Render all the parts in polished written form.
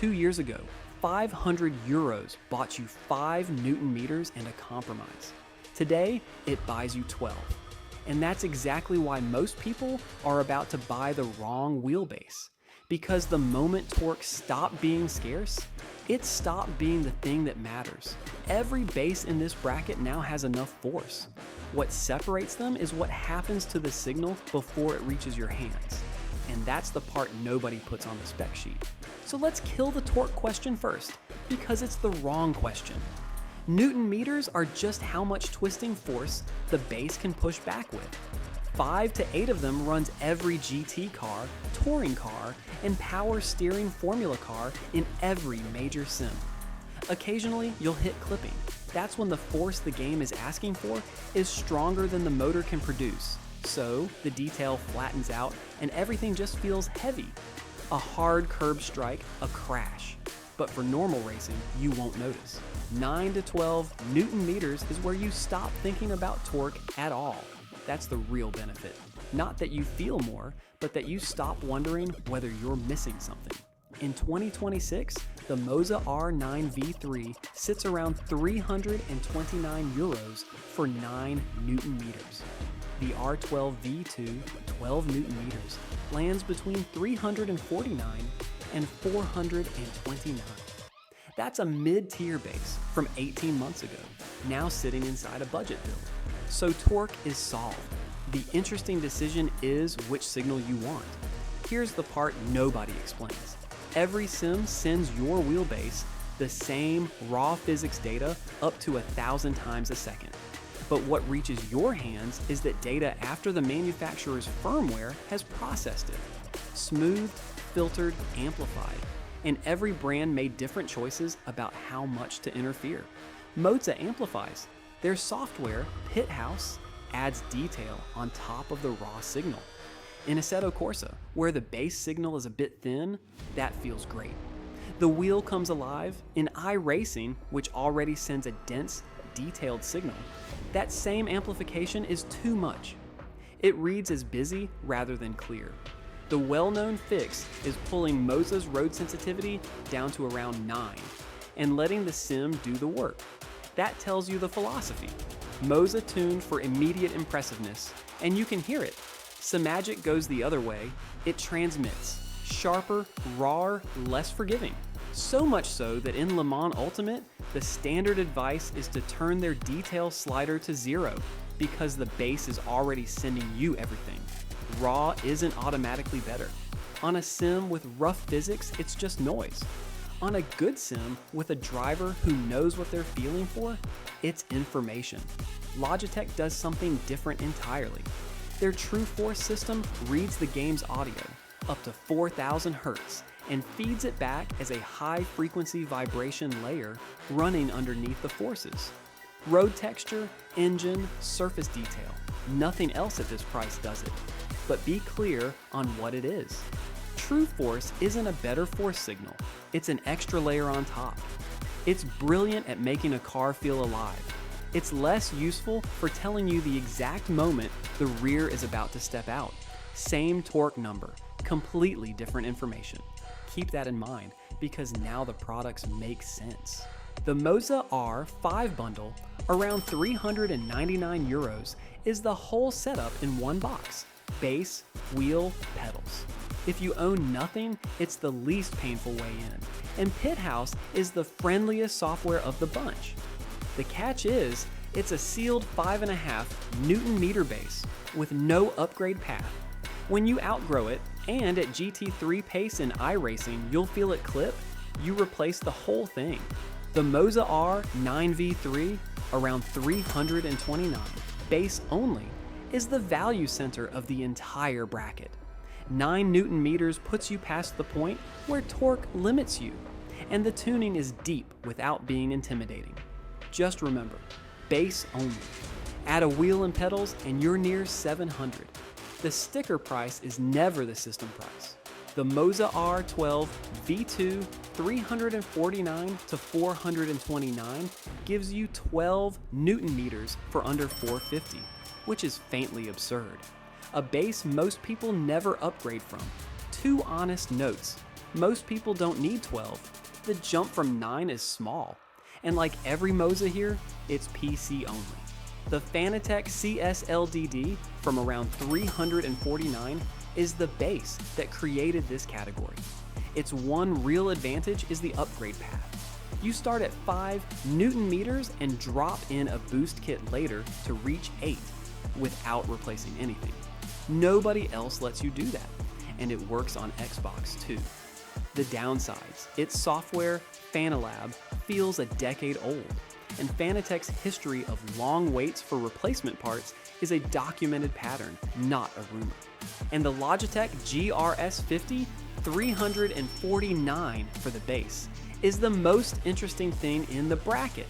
2 years ago, 500 euros bought you 5 Newton meters and a compromise. Today, it buys you 12. And that's exactly why most people are about to buy the wrong wheelbase. Because the moment torque stopped being scarce, it stopped being the thing that matters. Every base in this bracket now has enough force. What separates them is what happens to the signal before it reaches your hands. And that's the part nobody puts on the spec sheet. So let's kill the torque question first, because it's the wrong question. Newton meters are just how much twisting force the base can push back with. 5 to 8 of them runs every GT car, touring car, and power steering formula car in every major sim. Occasionally, you'll hit clipping. That's when the force the game is asking for is stronger than the motor can produce. So, the detail flattens out and everything just feels heavy. A hard curb strike, a crash. But for normal racing, you won't notice. 9 to 12 Newton meters is where you stop thinking about torque at all. That's the real benefit. Not that you feel more, but that you stop wondering whether you're missing something. In 2026, the Moza R9 V3 sits around 329 euros for 9 Newton meters. The R12 V2, 12 Newton meters, lands between 349 and 429. That's a mid-tier base from 18 months ago, now sitting inside a budget build. So torque is solved. The interesting decision is which signal you want. Here's the part nobody explains. Every sim sends your wheelbase the same raw physics data up to 1,000 times a second. But what reaches your hands is that data after the manufacturer's firmware has processed it. Smoothed, filtered, amplified. And every brand made different choices about how much to interfere. Moza amplifies. Their software, Pit House, adds detail on top of the raw signal. In Assetto Corsa, where the base signal is a bit thin, that feels great. The wheel comes alive. In iRacing, which already sends a dense, detailed signal, that same amplification is too much. It reads as busy rather than clear. The well-known fix is pulling Moza's road sensitivity down to around 9 and letting the sim do the work. That tells you the philosophy. Moza tuned for immediate impressiveness, and you can hear it. Simagic goes the other way. It transmits. Sharper, rawer, less forgiving. So much so that in Le Mans Ultimate, the standard advice is to turn their detail slider to 0 because the base is already sending you everything. Raw isn't automatically better. On a sim with rough physics, it's just noise. On a good sim with a driver who knows what they're feeling for, it's information. Logitech does something different entirely. Their True Force system reads the game's audio up to 4,000 Hz and feeds it back as a high-frequency vibration layer running underneath the forces. Road texture, engine, surface detail. Nothing else at this price does it. But be clear on what it is. True Force isn't a better force signal, it's an extra layer on top. It's brilliant at making a car feel alive. It's less useful for telling you the exact moment the rear is about to step out. Same torque number, completely different information. Keep that in mind, because now the products make sense. The Moza R5 Bundle, around 399 euros, is the whole setup in one box. Base, wheel, pedals. If you own nothing, it's the least painful way in. And Pit House is the friendliest software of the bunch. The catch is, it's a sealed 5.5 Newton meter base with no upgrade path. When you outgrow it, and at GT3 pace in iRacing you'll feel it clip, you replace the whole thing. The Moza R9 V3, around 329, base only, is the value center of the entire bracket. 9 Newton meters puts you past the point where torque limits you, and the tuning is deep without being intimidating. Just remember, base only. Add a wheel and pedals and you're near 700. The sticker price is never the system price. The Moza R12 V2 349 to 429 gives you 12 Newton meters for under 450, which is faintly absurd. A base most people never upgrade from. 2 honest notes. Most people don't need 12. The jump from 9 is small. And like every Moza here, it's PC only. The Fanatec CSL DD from around $349 is the base that created this category. Its one real advantage is the upgrade path. You start at 5 Newton meters and drop in a boost kit later to reach 8 without replacing anything. Nobody else lets you do that, and it works on Xbox too. The downsides: its software, Fanalab, feels a decade old, and Fanatec's history of long waits for replacement parts is a documented pattern, not a rumor. And the Logitech G RS50, $349 for the base, is the most interesting thing in the bracket.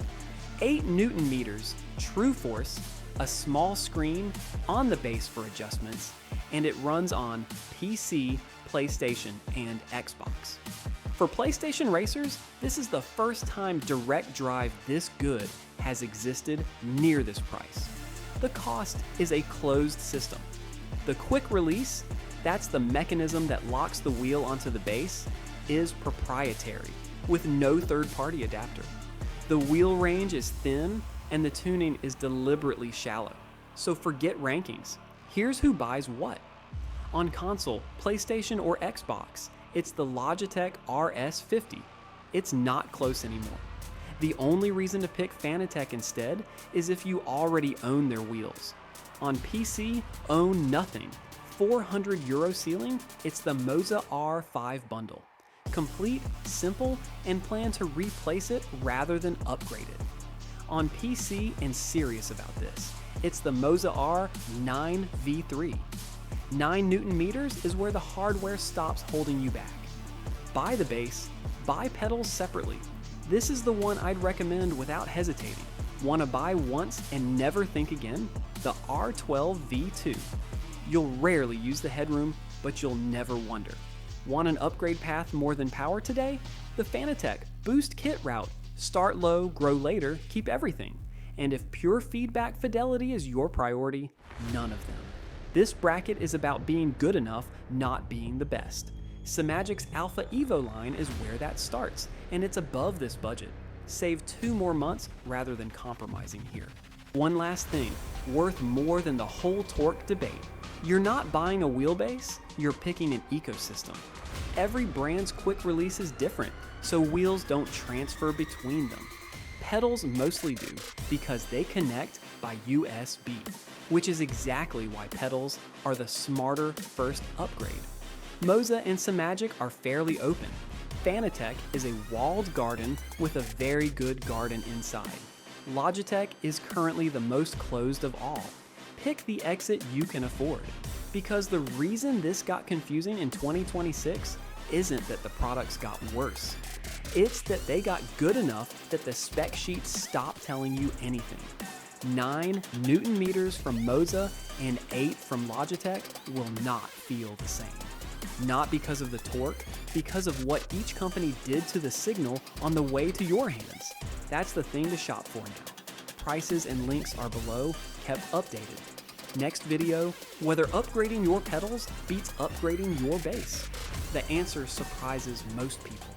8 Newton meters, true force, a small screen on the base for adjustments, and it runs on PC, PlayStation, and Xbox. For PlayStation racers, this is the first time direct drive this good has existed near this price. The cost is a closed system. The quick release, that's the mechanism that locks the wheel onto the base, is proprietary, with no third-party adapter. The wheel range is thin, and the tuning is deliberately shallow. So forget rankings. Here's who buys what. On console, PlayStation or Xbox, it's the Logitech RS50. It's not close anymore. The only reason to pick Fanatec instead is if you already own their wheels. On PC, own nothing. €400 ceiling, it's the Moza R5 Bundle. Complete, simple, and plan to replace it rather than upgrade it. On PC and serious about this, it's the Moza R9 V3. 9 Newton meters is where the hardware stops holding you back. Buy the base, buy pedals separately. This is the one I'd recommend without hesitating. Want to buy once and never think again? The R12 V2. You'll rarely use the headroom, but you'll never wonder. Want an upgrade path more than power today? The Fanatec Boost Kit route. Start low, grow later, keep everything. And if pure feedback fidelity is your priority, none of them. This bracket is about being good enough, not being the best. Simagic's Alpha Evo line is where that starts, and it's above this budget. Save 2 more months rather than compromising here. One last thing, worth more than the whole torque debate. You're not buying a Wheelbase, you're picking an ecosystem. Every brand's quick release is different, so wheels don't transfer between them. Pedals mostly do, because they connect by USB, which is exactly why pedals are the smarter first upgrade. Moza and Simagic are fairly open. Fanatec is a walled garden with a very good garden inside. Logitech is currently the most closed of all. Pick the exit you can afford, because the reason this got confusing in 2026 isn't that the products got worse. It's that they got good enough that the spec sheets stopped telling you anything. 9 Newton meters from Moza and 8 from Logitech will not feel the same. Not because of the torque, because of what each company did to the signal on the way to your hands. That's the thing to shop for now. Prices and links are below, kept updated. Next video, whether upgrading your pedals beats upgrading your bass. The answer surprises most people.